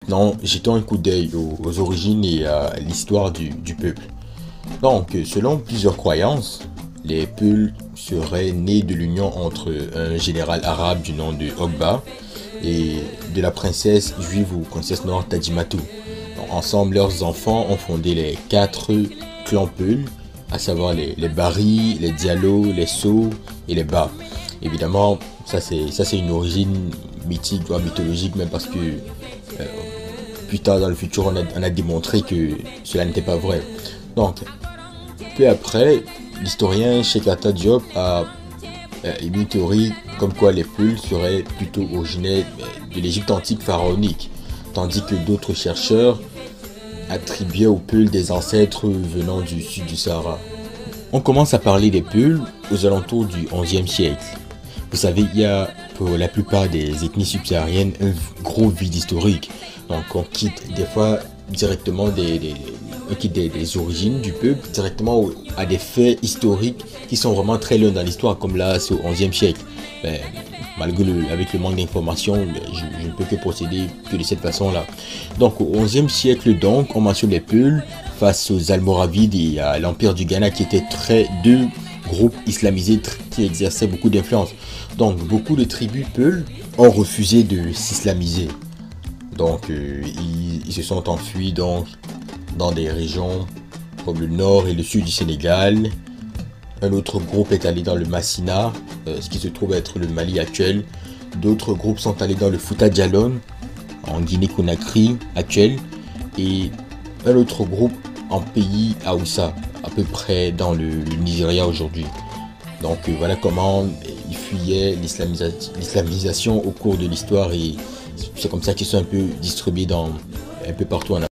Non, jetons un coup d'œil aux origines et à l'histoire du peuple. Donc, selon plusieurs croyances, les Peuls seraient nés de l'union entre un général arabe du nom de Ogba et de la princesse juive ou princesse noire Tadjimatu. Donc, ensemble, leurs enfants ont fondé les quatre clans Peuls, à savoir les Bari, les Diallo, les So et les Ba. Évidemment, ça c'est une origine mythique, voire mythologique, même parce que plus tard dans le futur, on a démontré que cela n'était pas vrai. Donc, peu après, l'historien Cheikh Diop a émis une théorie comme quoi les Peuls seraient plutôt originaires de l'Égypte antique pharaonique, tandis que d'autres chercheurs attribuaient aux Peuls des ancêtres venant du sud du Sahara. On commence à parler des Peuls aux alentours du XIe siècle. Vous savez, il y a pour la plupart des ethnies subsahariennes un gros vide historique. Donc on quitte des fois directement des origines du peuple directement à des faits historiques qui sont vraiment très loin dans l'histoire, comme là c'est au XIe siècle. Ben, avec le manque d'informations, je ne peux que procéder que de cette façon-là. Donc au XIe siècle, donc, on mentionne les Peuls face aux Almoravides et à l'Empire du Ghana qui étaient deux groupes islamisés qui exerçaient beaucoup d'influence. Donc beaucoup de tribus Peuls ont refusé de s'islamiser. Donc ils se sont enfuis donc dans des régions comme le nord et le sud du Sénégal. Un autre groupe est allé dans le Massina, ce qui se trouve être le Mali actuel. D'autres groupes sont allés dans le Fouta Djallon, en Guinée-Conakry actuelle. Et un autre groupe en pays Haoussa, à peu près dans le Nigeria aujourd'hui. Donc voilà comment ils fuyaient l'islamisation au cours de l'histoire et c'est comme ça qu'ils sont un peu distribués un peu partout en Afrique.